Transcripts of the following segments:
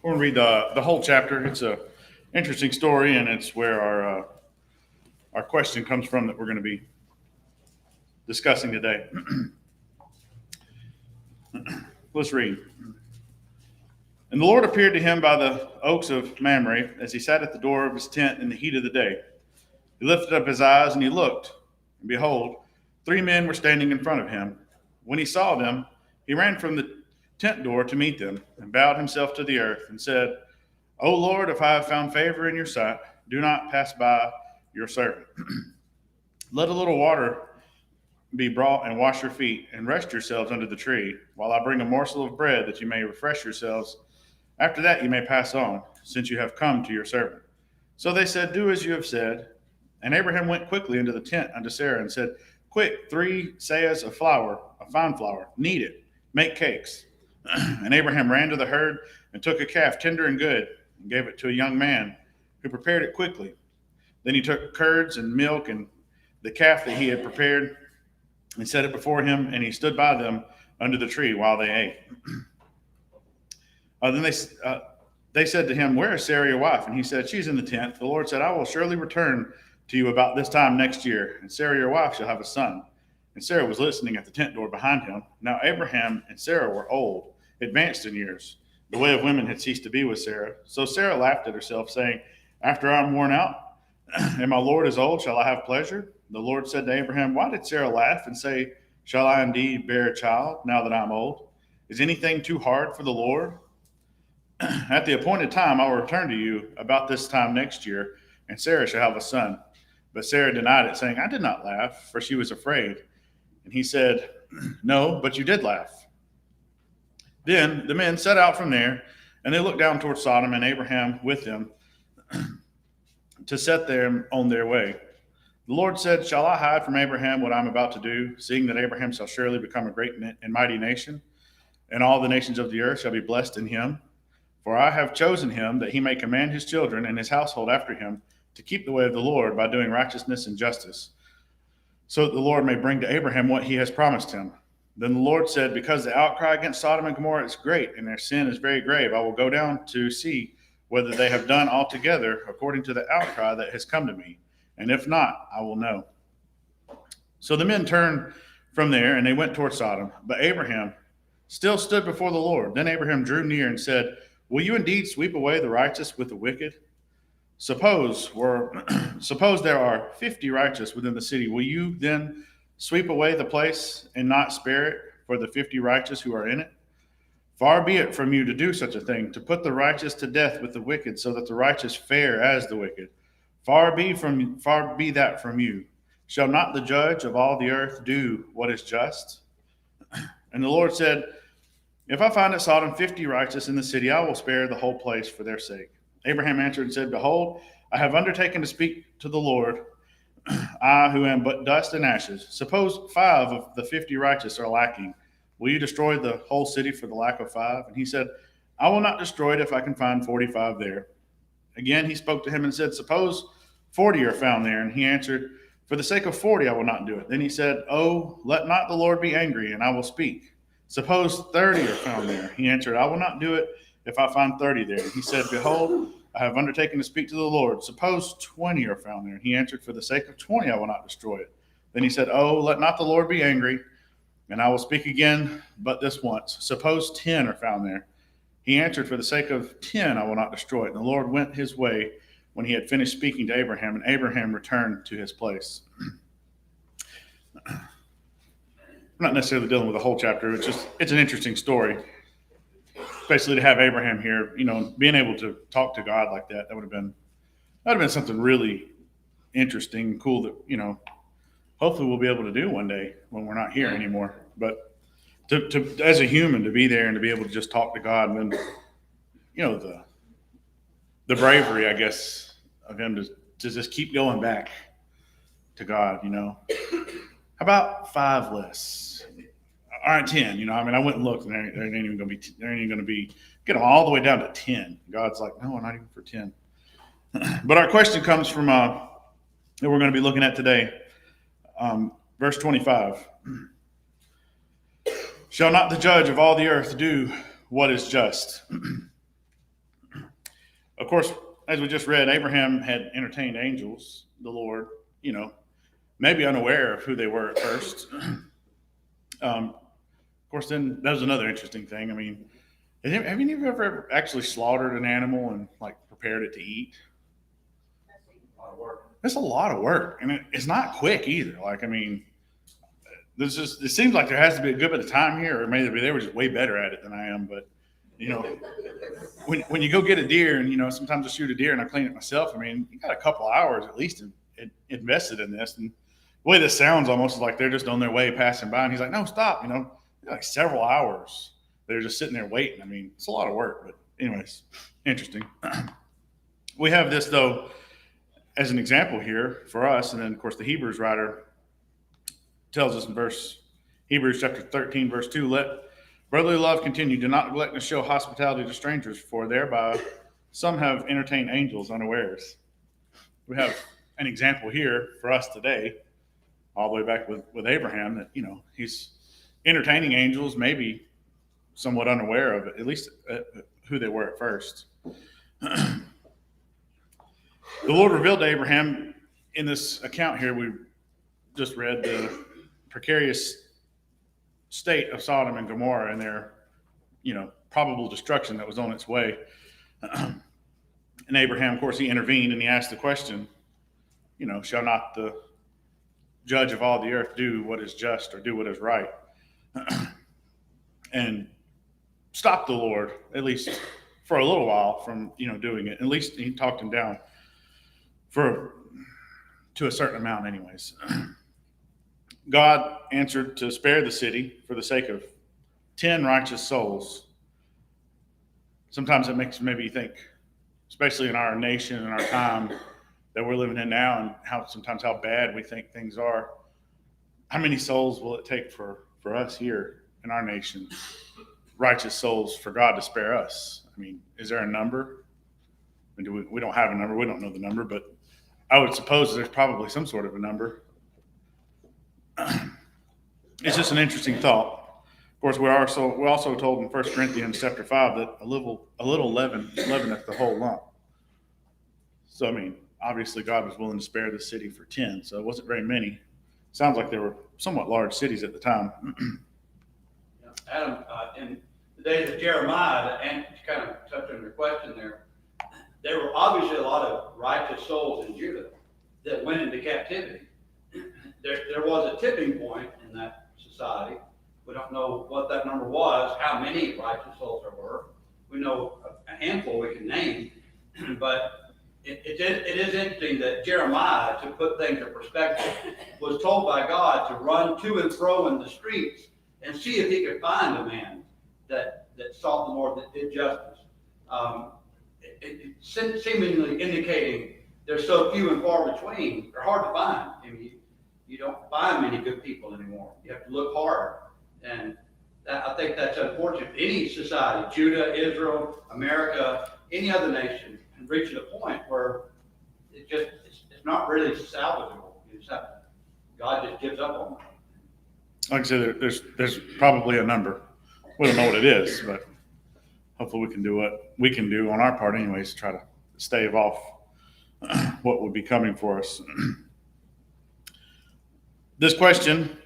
We're going to read the whole chapter. It's a interesting story, and it's where our question comes from that we're going to be discussing today. Let's read. And the Lord appeared to him by the oaks of Mamre as he sat at the door of his tent in the heat of the day. He lifted up his eyes and he looked, and behold, 3 men were standing in front of him. When he saw them, he ran from the tent door to meet them and bowed himself to the earth and said, O Lord, if I have found favor in your sight, do not pass by your servant. Let a little water be brought and wash your feet and rest yourselves under the tree while I bring a morsel of bread that you may refresh yourselves. After that you may pass on, since you have come to your servant. So they said, Do as you have said. And Abraham went quickly into the tent unto Sarah and said, Quick, 3 seahs of flour, of fine flour, knead it, make cakes. And Abraham ran to the herd and took a calf tender and good and gave it to a young man who prepared it quickly. Then he took curds and milk and the calf that he had prepared and set it before him, and he stood by them under the tree while they ate. Then they said to him, Where is Sarah your wife? And he said, She's in the tent. The Lord said, I will surely return to you about this time next year, and Sarah your wife shall have a son. And Sarah was listening at the tent door behind him. Now Abraham and Sarah were old, advanced in years. The way of women had ceased to be with Sarah. So Sarah laughed at herself, saying, After I am worn out, and my Lord is old, shall I have pleasure? The Lord said to Abraham, Why did Sarah laugh and say, Shall I indeed bear a child now that I am old? Is anything too hard for the Lord? At the appointed time I will return to you about this time next year, and Sarah shall have a son. But Sarah denied it, saying, I did not laugh, for she was afraid. And he said, No, but you did laugh. Then the men set out from there, and they looked down toward Sodom, and Abraham with them, to set them on their way. The Lord said, Shall I hide from Abraham what I am about to do, seeing that Abraham shall surely become a great and mighty nation, and all the nations of the earth shall be blessed in him? For I have chosen him that he may command his children and his household after him to keep the way of the Lord by doing righteousness and justice, so that the Lord may bring to Abraham what he has promised him. Then the Lord said, Because the outcry against Sodom and Gomorrah is great, and their sin is very grave, I will go down to see whether they have done altogether according to the outcry that has come to me. And if not, I will know. So the men turned from there, and they went toward Sodom. But Abraham still stood before the Lord. Then Abraham drew near and said, Will you indeed sweep away the righteous with the wicked? Suppose there are 50 righteous within the city. Will you then sweep away the place and not spare it for the 50 righteous who are in it? Far be it from you to do such a thing, to put the righteous to death with the wicked, so that the righteous fare as the wicked. Far be that from you. Shall not the judge of all the earth do what is just? And the Lord said, If I find at Sodom 50 righteous in the city, I will spare the whole place for their sake. Abraham answered and said, Behold, I have undertaken to speak to the Lord, I who am but dust and ashes. Suppose 5 of the 50 righteous are lacking. Will you destroy the whole city for the lack of 5? And he said, I will not destroy it if I can find 45 there. Again he spoke to him and said, Suppose 40 are found there. And he answered, For the sake of 40 I will not do it. Then he said, Oh, let not the Lord be angry, and I will speak. Suppose 30 are found there. He answered, I will not do it if I find 30 there. He said, Behold, I have undertaken to speak to the Lord. Suppose 20 are found there. He answered, For the sake of 20 I will not destroy it. Then he said, Oh, let not the Lord be angry, and I will speak again but this once. Suppose 10 are found there. He answered, For the sake of 10 I will not destroy it. And the Lord went his way when he had finished speaking to Abraham, and Abraham returned to his place. We're not necessarily dealing with the whole chapter. It's an interesting story. Basically, to have Abraham here, being able to talk to God like that, that would have been something really interesting and cool that, hopefully we'll be able to do one day when we're not here anymore. But to as a human, to be there and to be able to just talk to God, and then, the bravery, I guess, of him to just keep going back to God, How about 5 less? All right, 10. I went and looked, and there ain't even going to be get them all the way down to 10. God's like, no, not even for 10. But our question comes from that we're going to be looking at today, verse 25. Shall not the judge of all the earth do what is just? Of course, as we just read, Abraham had entertained angels, the Lord, maybe unaware of who they were at first. Of course, then that was another interesting thing. I mean, have you ever actually slaughtered an animal and like prepared it to eat? A lot of work. It's a lot of work, and it's not quick either. Like, I mean, it seems like there has to be a good bit of time here, or maybe they were just way better at it than I am. But you know, when you go get a deer, and sometimes I shoot a deer and I clean it myself. I mean, you got a couple hours at least invested in this, and the way this sounds almost is like they're just on their way passing by, and he's like, "No, stop!" Like several hours. They're just sitting there waiting. I mean, it's a lot of work, but anyways, interesting. We have this though as an example here for us, and then of course the Hebrews writer tells us in Hebrews chapter 13, verse 2, let brotherly love continue. Do not neglect to show hospitality to strangers, for thereby some have entertained angels unawares. We have an example here for us today, all the way back with Abraham, that he's entertaining angels, maybe somewhat unaware of it, at least who they were at first. The Lord revealed to Abraham in this account here we just read the precarious state of Sodom and Gomorrah and their probable destruction that was on its way. And Abraham, of course, he intervened and he asked the question, shall not the judge of all the earth do what is just or do what is right? And stop the Lord, at least for a little while, from doing it. At least he talked him down to a certain amount anyways. God answered to spare the city for the sake of 10 righteous souls. Sometimes it makes maybe think, especially in our nation and our time that we're living in now, and how bad we think things are. How many souls will it take for us here in our nation, righteous souls, for God to spare us? I mean, is there a number? I mean, we don't have a number. We don't know the number, but I would suppose there's probably some sort of a number. It's just an interesting thought. Of course, we're also told in 1 Corinthians chapter 5 that a little leaven leaveneth the whole lump. So, I mean, obviously God was willing to spare the city for 10, so it wasn't very many. Sounds like they were somewhat large cities at the time. Adam, in the days of Jeremiah, and to kind of touch on your question there were obviously a lot of righteous souls in Judah that went into captivity. There was a tipping point in that society. We don't know what that number was, how many righteous souls there were. We know a handful we can name, but it is interesting that Jeremiah, to put things in perspective, was told by God to run to and fro in the streets and see if he could find a man that sought the Lord, that did justice. Seemingly indicating there's so few and far between, they're hard to find. I mean, you don't find many good people anymore. You have to look hard. And I think that's unfortunate. Any society, Judah, Israel, America, any other nation, can reach a point where it's not really salvageable. God just gives up on it. Like I said, there's probably a number. We don't know what it is, but hopefully we can do what we can do on our part anyways to try to stave off what would be coming for us. This question,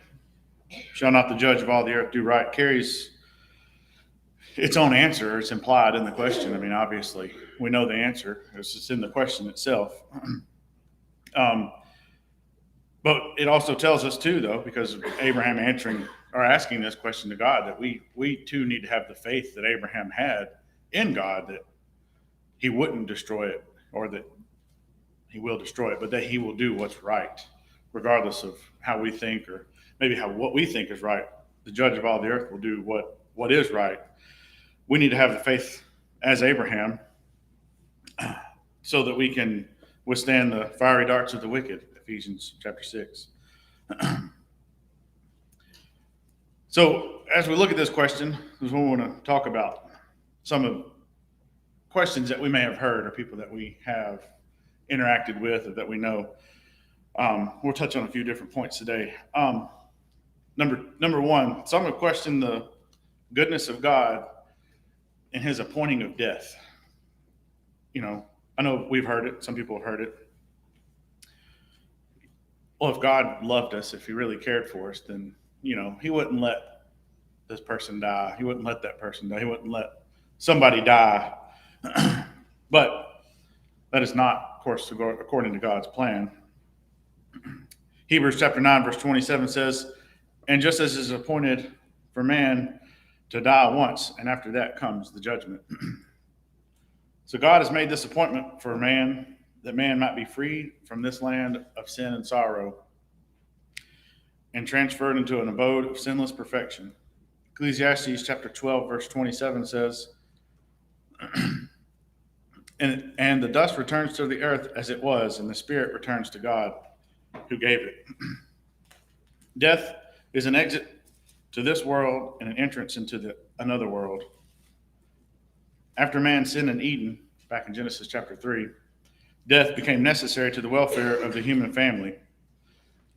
shall not the judge of all the earth do right, carries its own answer. It's implied in the question. I mean, obviously, we know the answer. It's just in the question itself. But it also tells us too, though, because of Abraham asking this question to God, that we too need to have the faith that Abraham had in God, that he wouldn't destroy it, or that he will destroy it, but that he will do what's right, regardless of how we think, or maybe what we think is right. The judge of all the earth will do what is right. We need to have the faith as Abraham so that we can withstand the fiery darts of the wicked, Ephesians chapter 6. So as we look at this question, we want to talk about some of the questions that we may have heard, or people that we have interacted with, or that we know. We'll touch on a few different points today. Number one, some have questioned the goodness of God in his appointing of death. I know we've heard it. Some people have heard it. Well, if God loved us, if he really cared for us, then, he wouldn't let this person die. He wouldn't let that person die. He wouldn't let somebody die. But that is not, of course, according to God's plan. Hebrews chapter 9, verse 27 says, and just as it is appointed for man to die once, and after that comes the judgment. So God has made this appointment for man, that man might be freed from this land of sin and sorrow and transferred into an abode of sinless perfection. Ecclesiastes chapter 12, verse 27 says, and the dust returns to the earth as it was, and the spirit returns to God who gave it. Death is an exit to this world and an entrance into another world. After man sinned in Eden, back in Genesis chapter 3, death became necessary to the welfare of the human family.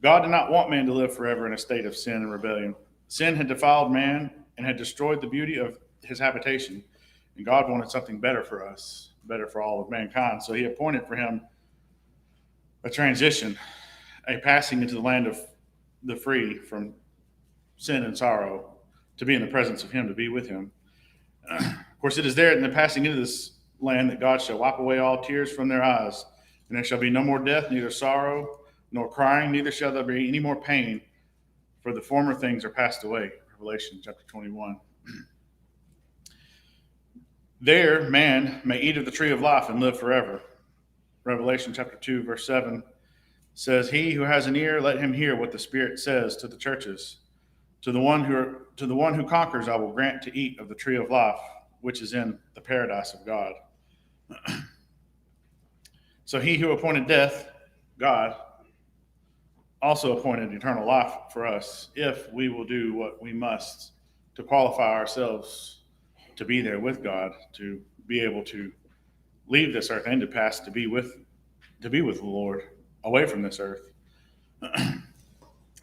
God did not want man to live forever in a state of sin and rebellion. Sin had defiled man and had destroyed the beauty of his habitation, and God wanted something better for us, better for all of mankind. So he appointed for him a transition, a passing into the land of the free from sin and sorrow, to be in the presence of him, to be with him. Of course, it is there in the passing into this land that God shall wipe away all tears from their eyes, and there shall be no more death, neither sorrow, nor crying, neither shall there be any more pain, for the former things are passed away. Revelation chapter 21. There, man may eat of the tree of life and live forever. Revelation chapter 2, verse 7 says, he who has an ear, let him hear what the Spirit says to the churches. To the one who conquers, I will grant to eat of the tree of life, which is in the paradise of God. So he who appointed death, God, also appointed eternal life for us, if we will do what we must to qualify ourselves to be there with God, to be able to leave this earth and to pass to be with the Lord, away from this earth.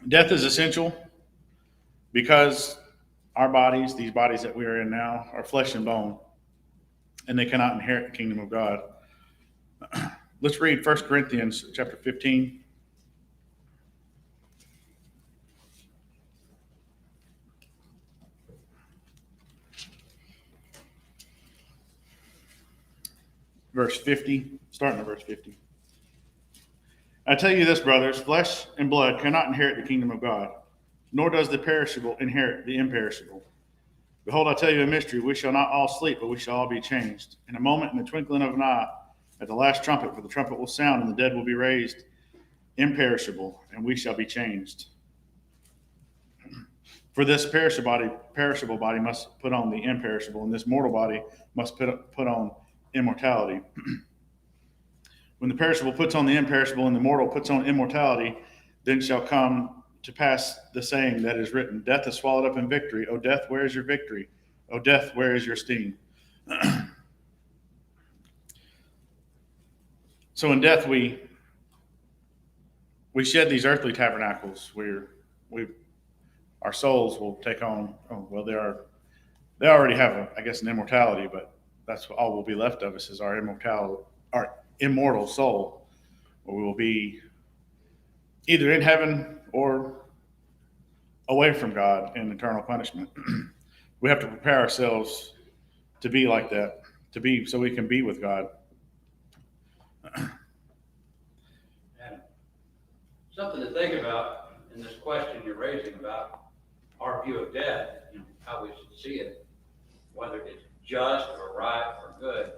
Death is essential because our bodies, these bodies that we are in now, are flesh and bone, and they cannot inherit the kingdom of God. Let's read 1 Corinthians chapter 15. Verse 50, starting at verse 50. I tell you this, brothers, flesh and blood cannot inherit the kingdom of God, nor does the perishable inherit the imperishable. Behold, I tell you a mystery. We shall not all sleep, but we shall all be changed. In a moment, in the twinkling of an eye, at the last trumpet, for the trumpet will sound, and the dead will be raised imperishable, and we shall be changed. For this perishable body must put on the imperishable, and this mortal body must put on immortality. When the perishable puts on the imperishable and the mortal puts on immortality, then shall come to pass the saying that is written, death is swallowed up in victory. O death, where is your victory? O death, where is your sting? So in death, we shed these earthly tabernacles where our souls will take on, they already have, an immortality, but that's all will be left of us is our immortal soul, where we will be either in heaven or away from God in eternal punishment. We have to prepare ourselves to be like that, so we can be with God. And something to think about in this question you're raising about our view of death, how we should see it, whether it's just or right or good.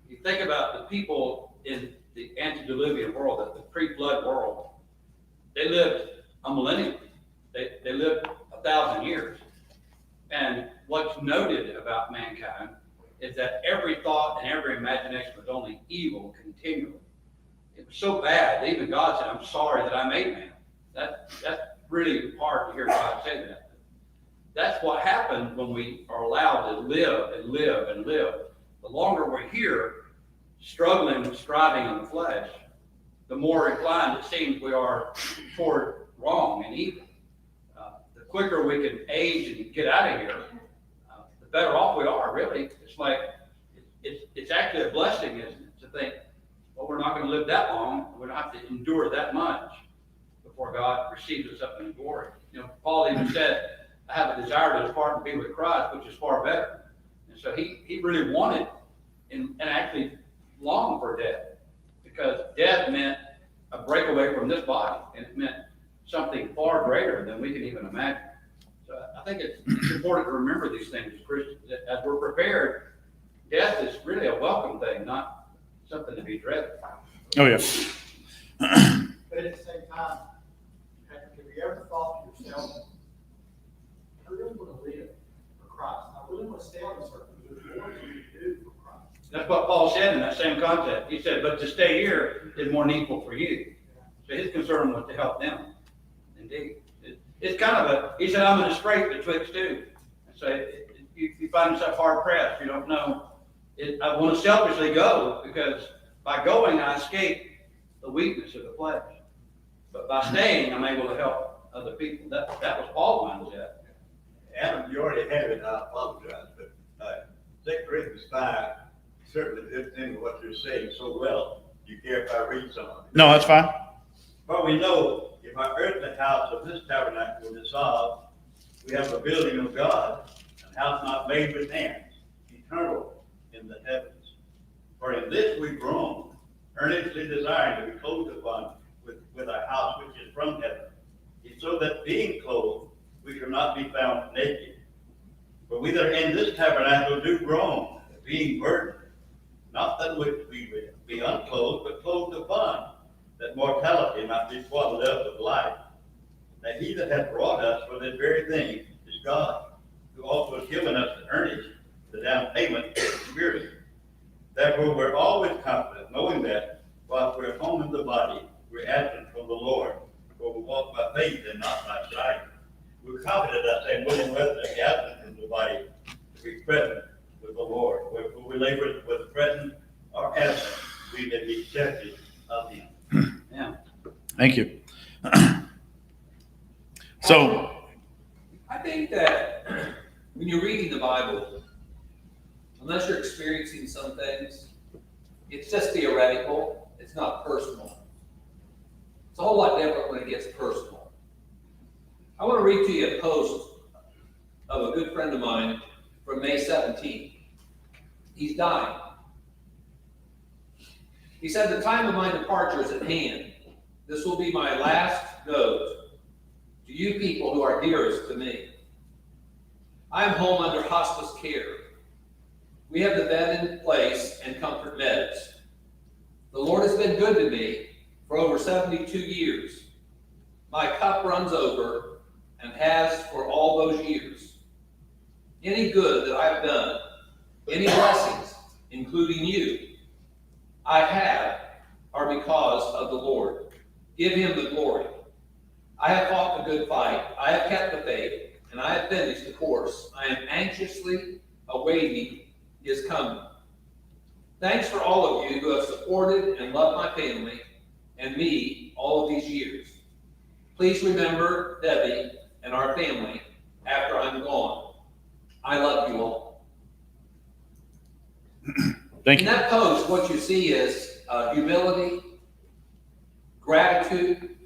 You think about the people in the antediluvian world, the pre-flood world, they lived a millennium. They lived 1,000 years. And what's noted about mankind is that every thought and every imagination was only evil continually. It was so bad that even God said, I'm sorry that I made man. That's really hard to hear God say that. That's what happened when we are allowed to live and live and live. The longer we're here, struggling, striving in the flesh, the more inclined it seems we are toward wrong and evil. The quicker we can age and get out of here, the better off we are, really. It's like it's actually a blessing, isn't it, to think, well, we're not going to live that long. We don't have to endure that much before God receives us up in glory. Paul even said, I have a desire to depart and be with Christ, which is far better. And so he really wanted and actually longed for death, because death meant a breakaway from this body, and it meant something far greater than we can even imagine. So I think it's important to remember these things as Christians. That as we're prepared, death is really a welcome thing, not something to be dreaded. Oh, yeah. But at the same time, have you ever thought to yourself, I really want to live for Christ. I really want to stay on this earth because there's more to do for Christ. That's what Paul said in that same context. He said, but to stay here is more needful for you. So his concern was to help them. Indeed. It's kind of he said, I'm in a strait betwixt two. And so you find yourself hard pressed. You don't know. I want to selfishly go, because by going, I escape the weakness of the flesh. But by staying, I'm able to help other people. That was Paul's mindset. Adam, you already have it, I apologize, but 2 Corinthians 5 certainly fits into what you're saying so well. Do you care if I read some of it? No, that's fine. For we know if our earthly house of this tabernacle is dissolved, we have a building of God, a house not made with hands, eternal in the heavens. For in this we groan, earnestly desiring to be clothed upon with our house which is from heaven, so that being clothed, we shall not be found naked. For we that are in this tabernacle do groan, being burdened, not that we be unclothed, but clothed upon, that mortality might be swallowed up with life. That he that hath brought us for this very thing is God, who also has given us the earnest, the down payment of the Spirit. Therefore we're always confident, knowing that whilst we're home in the body, we're absent from the Lord, for we walk by faith and not by sight. We're confident, I say, willing whether to be absent from the body, to be present with the Lord. Wherefore we labor whether present or absent, we may be accepted of him. Yeah. Thank you. So, I think that when you're reading the Bible, unless you're experiencing some things, it's just theoretical. It's not personal. It's a whole lot different when it gets personal. I want to read to you a post of a good friend of mine from May 17th. He's dying. He said, the time of my departure is at hand. This will be my last note to you people who are dearest to me. I am home under hospice care. We have the bed in place and comfort meds. The Lord has been good to me for over 72 years. My cup runs over and has for all those years. Any good that I've done, any blessings, including you, I have are because of the Lord. Give him the glory. I have fought the good fight. I have kept the faith, and I have finished the course. I am anxiously awaiting his coming. Thanks for all of you who have supported and loved my family and me all of these years. Please remember Debbie and our family after I'm gone. I love you all. thank In you. that post, what you see is humility, gratitude,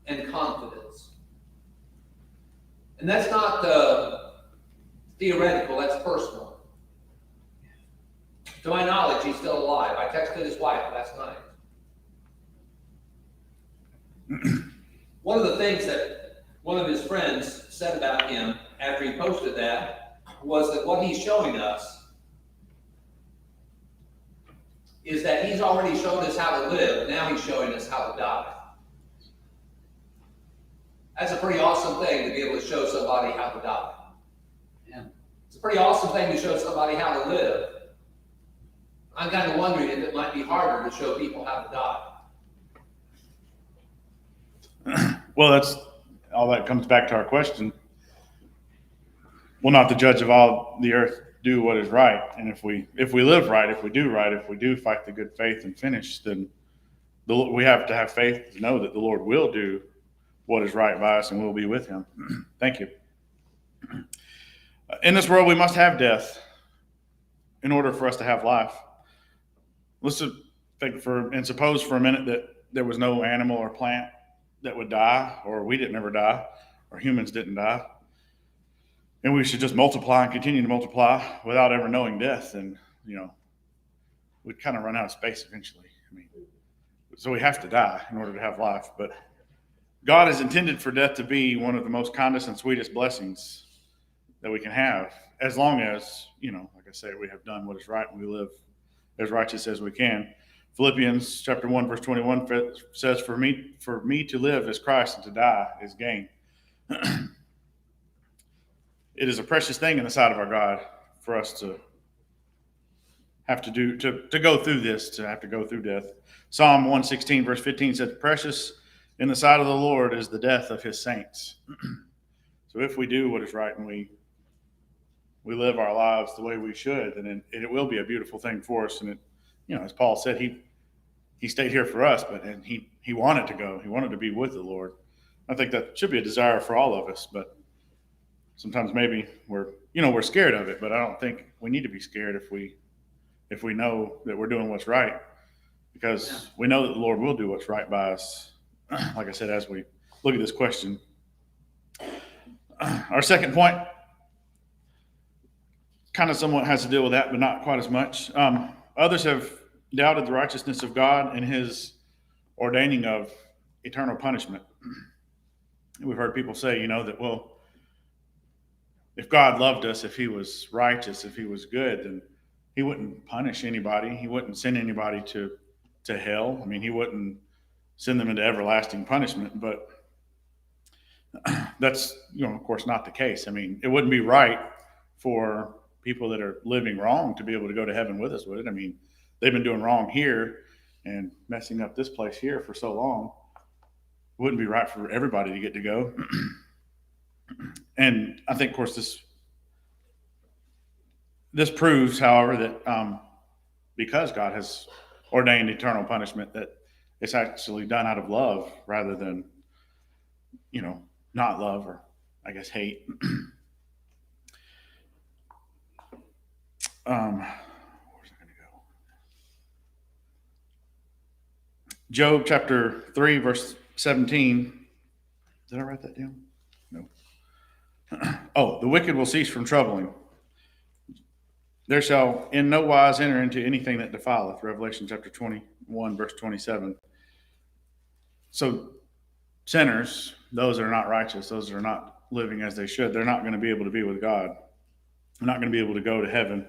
and confidence. And that's not theoretical, that's personal. To my knowledge, he's still alive. I texted his wife last night. One of the things that one of his friends said about him after he posted that was that what he's showing us is that he's already shown us how to live, now he's showing us how to die. That's a pretty awesome thing to be able to show somebody how to die. Yeah. It's a pretty awesome thing to show somebody how to live. I'm kind of wondering if it might be harder to show people how to die. Well, that's all that comes back to our question. Will not the judge of all the earth do what is right? And if we live right, if we do fight the good faith and finish, then we have to have faith to know that the Lord will do what is right by us and we'll be with him. Thank you. In this world, we must have death. in order for us to have life. Let's think and suppose for a minute that there was no animal or plant that would die, or we didn't ever die, or humans didn't die. And we should just multiply and continue to multiply without ever knowing death. And, we'd kind of run out of space eventually. So we have to die in order to have life. But God has intended for death to be one of the most kindest and sweetest blessings that we can have, as long as, like I say, we have done what is right and we live as righteous as we can. Philippians chapter 1, verse 21 says, for me to live is Christ and to die is gain. It is a precious thing in the sight of our God for us to have to go through this, to have to go through death. Psalm 116, verse 15 says, precious in the sight of the Lord is the death of his saints. So if we do what is right and we live our lives the way we should, then it will be a beautiful thing for us. And as Paul said, he stayed here for us, and he wanted to go. He wanted to be with the Lord. I think that should be a desire for all of us, but sometimes maybe we're scared of it, but I don't think we need to be scared if we know that we're doing what's right, because we know that the Lord will do what's right by us. Like I said, as we look at this question. Our second point kind of somewhat has to deal with that, but not quite as much. Others have doubted the righteousness of God and his ordaining of eternal punishment. We've heard people say, that, well, if God loved us, if he was righteous, if he was good, then he wouldn't punish anybody. He wouldn't send anybody to hell. He wouldn't send them into everlasting punishment. But that's, of course, not the case. It wouldn't be right for people that are living wrong to be able to go to heaven with us, would it? They've been doing wrong here and messing up this place here for so long. It wouldn't be right for everybody to get to go. And I think, of course, this proves, however, that because God has ordained eternal punishment, that it's actually done out of love rather than, not love, or I guess hate. Where's I going to go? Job chapter 3, verse 17. Did I write that down? No. The wicked will cease from troubling. There shall in no wise enter into anything that defileth. Revelation chapter 21, verse 27. So sinners, those that are not righteous, those that are not living as they should, they're not going to be able to be with God. They're not going to be able to go to heaven.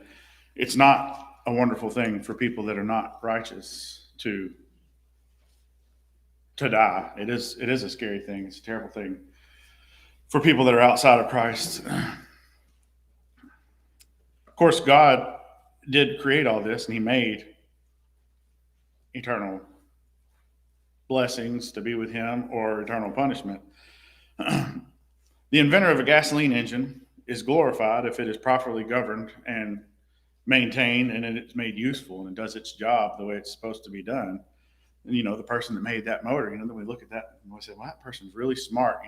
It's not a wonderful thing for people that are not righteous to die. It is a scary thing. It's a terrible thing for people that are outside of Christ. Of course, God did create all this, and he made eternal blessings to be with him or eternal punishment. The inventor of a gasoline engine is glorified if it is properly governed and maintained, and it's made useful and it does its job the way it's supposed to be done. And, the person that made that motor, then we look at that and we say, well, that person's really smart.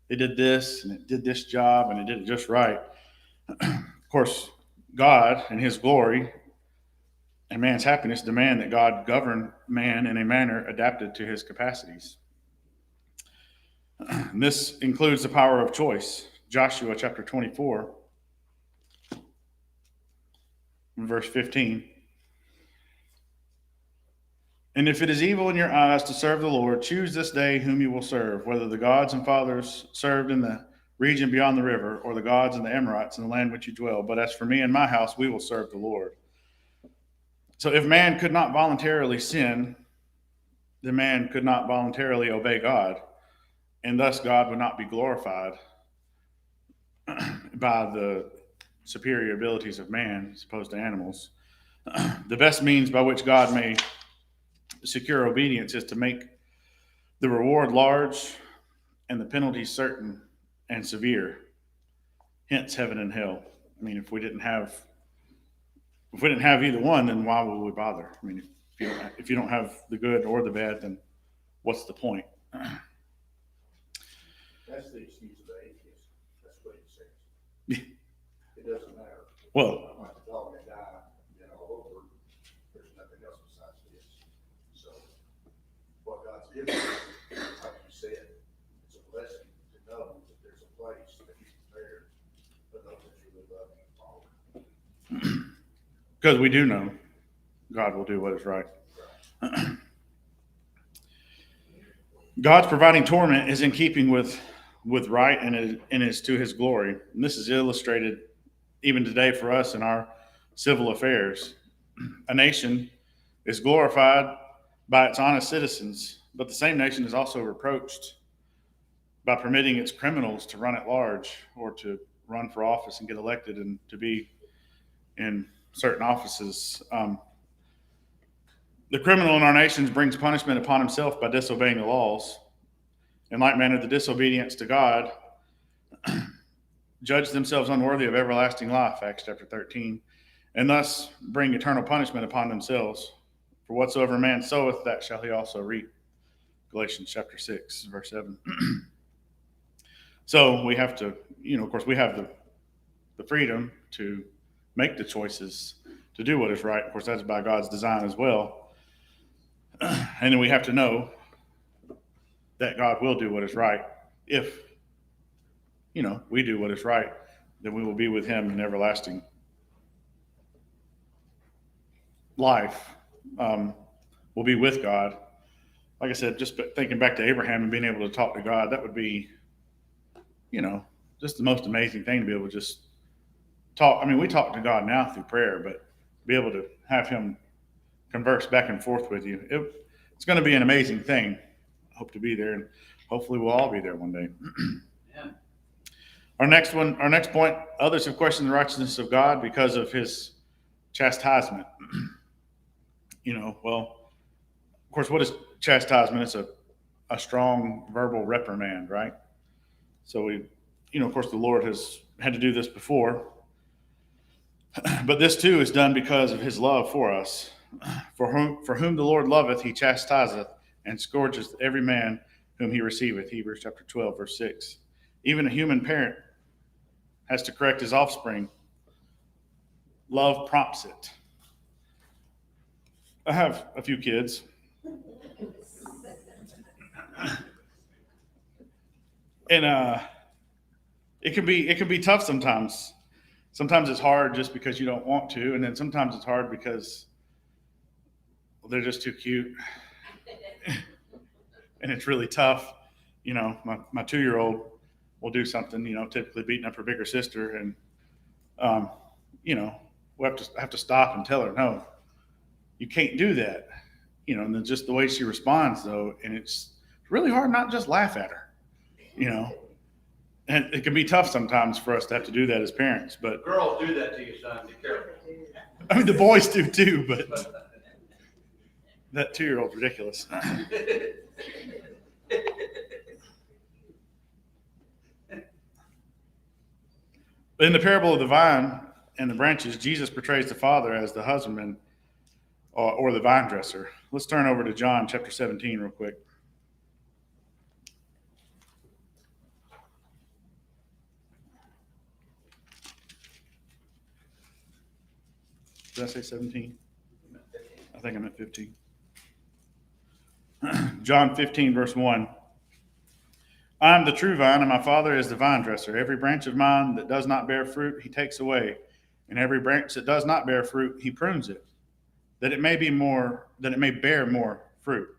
They did this and it did this job and it did it just right. Of course, God and his glory and man's happiness demand that God govern man in a manner adapted to his capacities. And this includes the power of choice. Joshua chapter 24, verse 15. And if it is evil in your eyes to serve the Lord, choose this day whom you will serve, whether the gods and fathers served in the region beyond the river, or the gods and the Amorites in the land which you dwell. But as for me and my house, we will serve the Lord. So if man could not voluntarily sin, then man could not voluntarily obey God, and thus God would not be glorified by the superior abilities of man as opposed to animals. The best means by which God may secure obedience is to make the reward large and the penalties certain and severe. Hence heaven and hell. If we didn't have either one, then why would we bother? If you don't have the good or the bad, then what's the point? That's the excuse of the atheist. That's what he says. It doesn't matter. Well, I'm like the dog that died. Because we do know God will do what is right. God's providing torment is in keeping with right and is to his glory. And this is illustrated even today for us in our civil affairs. A nation is glorified by its honest citizens, but the same nation is also reproached by permitting its criminals to run at large or to run for office and get elected and to be in certain offices. The criminal in our nations brings punishment upon himself by disobeying the laws. In like manner, the disobedience to God judge themselves unworthy of everlasting life, Acts chapter 13, and thus bring eternal punishment upon themselves. For whatsoever man soweth, that shall he also reap. Galatians chapter 6, verse 7. So we have to, of course, we have the freedom to make the choices to do what is right. Of course, that's by God's design as well. And then we have to know that God will do what is right. If, we do what is right, then we will be with him in everlasting life. We'll be with God. Like I said, just thinking back to Abraham and being able to talk to God, that would be, just the most amazing thing to be able to just talk. I mean, we talk to God now through prayer, but be able to have him converse back and forth with you. It's going to be an amazing thing. I hope to be there, and hopefully we'll all be there one day. Yeah. Our next point, others have questioned the righteousness of God because of his chastisement. Well, of course, what is chastisement? It's a strong verbal reprimand, right? So of course, the Lord has had to do this before, but this too is done because of his love for us. For whom the Lord loveth, he chastiseth and scourgeth every man whom he receiveth. Hebrews chapter 12, verse 6. Even a human parent has to correct his offspring. Love prompts it. I have a few kids. And it can be tough sometimes. Sometimes it's hard just because you don't want to, and then sometimes it's hard because they're just too cute. And it's really tough. My 2-year-old will do something, typically beating up her bigger sister, and we'll have to stop and tell her, no, you can't do that. And then just the way she responds, though, and it's really hard not just laugh at her. And it can be tough sometimes for us to have to do that as parents, but Girls do that to you, son. Be careful. I mean, the boys do too, but that 2-year-old's ridiculous. In the parable of the vine and the branches, Jesus portrays the Father as the husbandman or the vine dresser. Let's turn over to John chapter 17 real quick. Did I say 17? I think I meant 15. John 15, verse 1. I am the true vine, and my Father is the vine dresser. Every branch of mine that does not bear fruit, he takes away. And every branch that does not bear fruit, he prunes it, that it may bear more fruit.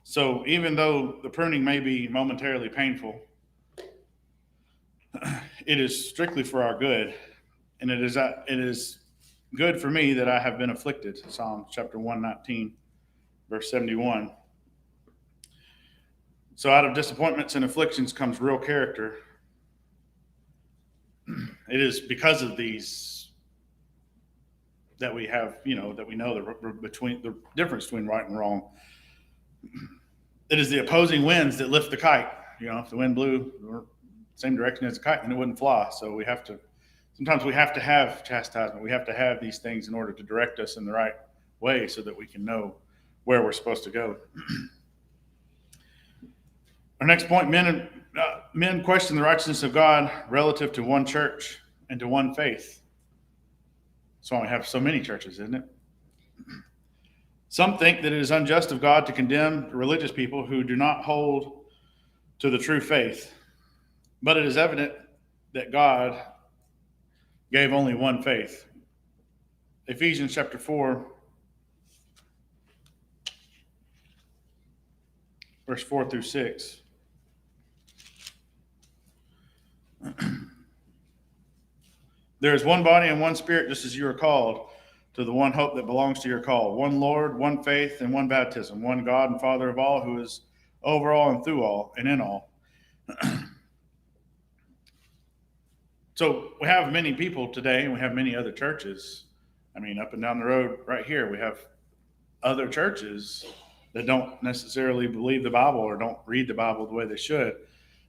So even though the pruning may be momentarily painful, it is strictly for our good. And it is good for me that I have been afflicted. Psalm chapter 119, verse 71. So out of disappointments and afflictions comes real character. It is because of these that we have, that we know the difference between right and wrong. It is the opposing winds that lift the kite. If the wind blew the same direction as the kite, then it wouldn't fly. So sometimes we have to have chastisement. We have to have these things in order to direct us in the right way so that we can know where we're supposed to go. Our next point, men question the righteousness of God relative to one church and to one faith. That's why we have so many churches, isn't it? Some think that it is unjust of God to condemn religious people who do not hold to the true faith. But it is evident that God gave only one faith. Ephesians chapter 4, verse 4 through 6. There is one body and one spirit, just as you are called, to the one hope that belongs to your call. One Lord, one faith, and one baptism. One God and Father of all, who is over all and through all and in all. So we have many people today, and we have many other churches. I mean, up and down the road right here, we have other churches that don't necessarily believe the Bible or don't read the Bible the way they should.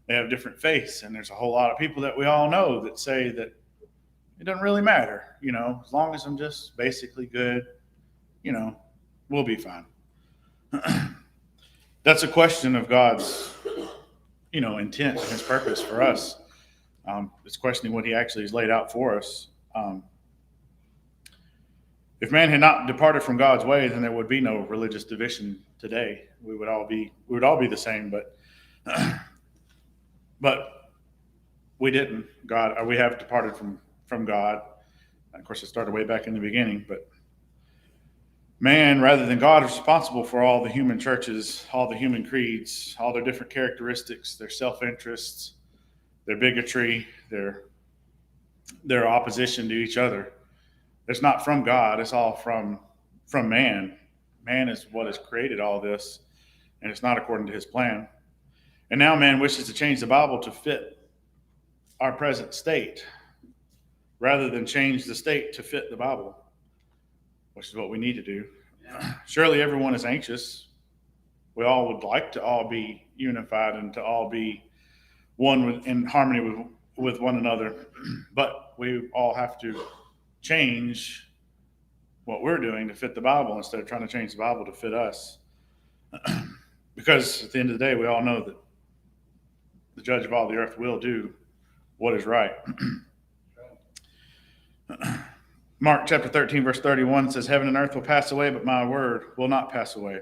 They have different faiths, and there's a whole lot of people that we all know that say that it doesn't really matter, as long as I'm just basically good, we'll be fine. That's a question of God's, intent and his purpose for us. It's questioning what he actually has laid out for us. If man had not departed from God's way, then there would be no religious division today. We would all be the same, but we didn't. We have departed from God. Of course, it started way back in the beginning, but man, rather than God, is responsible for all the human churches, all the human creeds, all their different characteristics, their self-interests, their bigotry, their opposition to each other. It's not from God. It's all from man. Man is what has created all this, and it's not according to his plan. And now man wishes to change the Bible to fit our present state, rather than change the state to fit the Bible, which is what we need to do. Surely everyone is anxious. We all would like to all be unified and to all be one in harmony with one another. But we all have to change what we're doing to fit the Bible instead of trying to change the Bible to fit us. Because at the end of the day, we all know that the judge of all the earth will do what is right. Mark chapter 13, verse 31 says, heaven and earth will pass away, but my word will not pass away.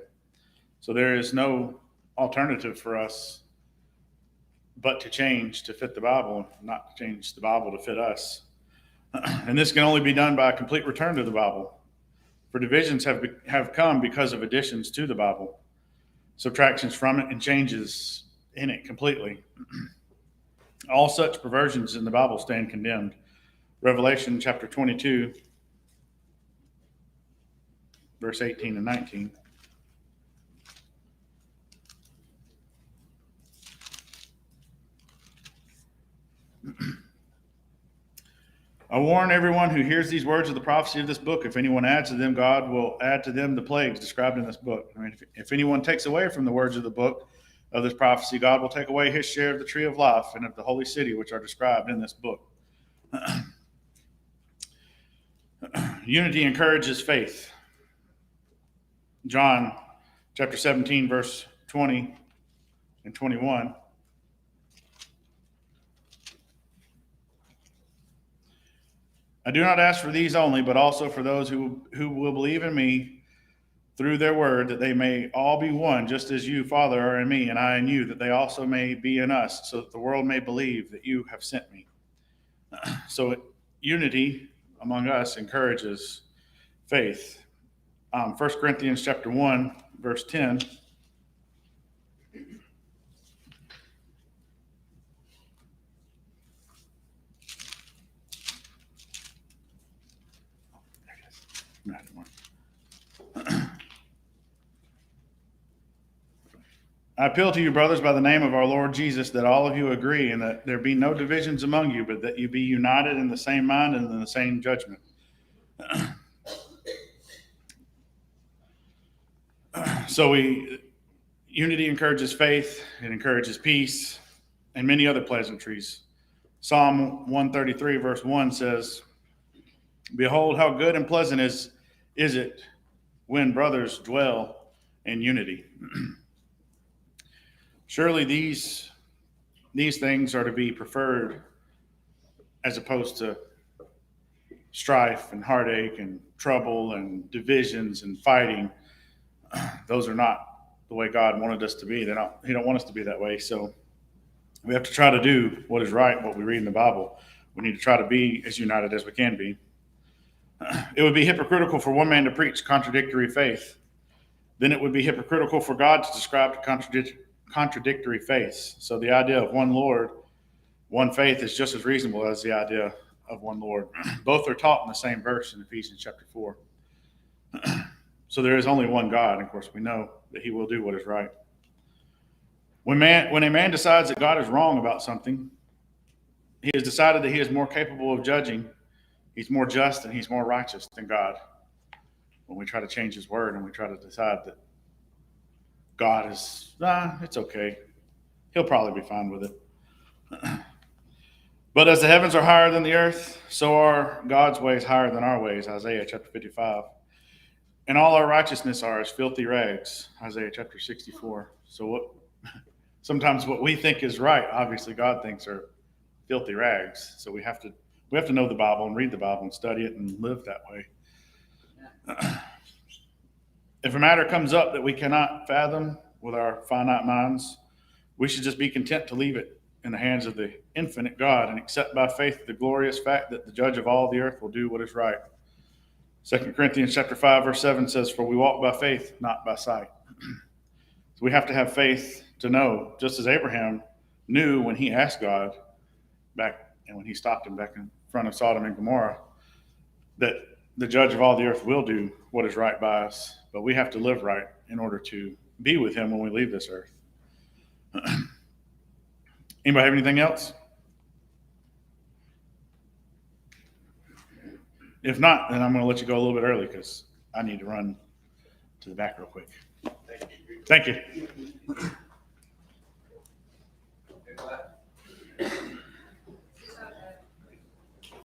So there is no alternative for us but to change to fit the Bible, not to change the Bible to fit us. And this can only be done by a complete return to the Bible. For divisions have come because of additions to the Bible, subtractions from it, and changes in it completely. All such perversions in the Bible stand condemned. Revelation chapter 22, verse 18 and 19. I warn everyone who hears these words of the prophecy of this book. If anyone adds to them, God will add to them the plagues described in this book. I mean, if anyone takes away from the words of the book of this prophecy, God will take away his share of the tree of life and of the holy city, which are described in this book. Unity encourages faith. John chapter 17, verse 20 and 21. I do not ask for these only, but also for those who will believe in me through their word, that they may all be one, just as you, Father, are in me, and I in you, that they also may be in us, so that the world may believe that you have sent me. So unity among us encourages faith. 1 Corinthians chapter 1, verse 10. I appeal to you, brothers, by the name of our Lord Jesus, that all of you agree, and that there be no divisions among you, but that you be united in the same mind and in the same judgment. So unity encourages faith, it encourages peace, and many other pleasantries. Psalm 133, verse 1 says, behold, how good and pleasant is it when brothers dwell in unity. Surely these things are to be preferred as opposed to strife and heartache and trouble and divisions and fighting. Those are not the way God wanted us to be. He don't want us to be that way. So we have to try to do what is right, what we read in the Bible. We need to try to be as united as we can be. It would be hypocritical for one man to preach contradictory faith. Then it would be hypocritical for God to describe contradictory faiths. So the idea of one Lord, one faith is just as reasonable as the idea of one Lord. Both are taught in the same verse in Ephesians chapter 4. So there is only one God, and of course we know that he will do what is right. When a man decides that God is wrong about something, he has decided that he is more capable of judging, he's more just, and he's more righteous than God. When we try to change his word and we try to decide that God is, it's okay, he'll probably be fine with it. But as the heavens are higher than the earth, so are God's ways higher than our ways, Isaiah chapter 55. And all our righteousness are as filthy rags, Isaiah chapter 64. So sometimes what we think is right, obviously God thinks are filthy rags. So we have to know the Bible and read the Bible and study it and live that way. If a matter comes up that we cannot fathom with our finite minds, we should just be content to leave it in the hands of the infinite God and accept by faith the glorious fact that the judge of all the earth will do what is right. 2 Corinthians chapter 5, verse 7 says, "For we walk by faith, not by sight." So we have to have faith to know, just as Abraham knew when he asked God back and when he stopped him back in front of Sodom and Gomorrah, that the judge of all the earth will do what is right by us. But we have to live right in order to be with him when we leave this earth. Anybody have anything else? If not, then I'm going to let you go a little bit early because I need to run to the back real quick. Thank you.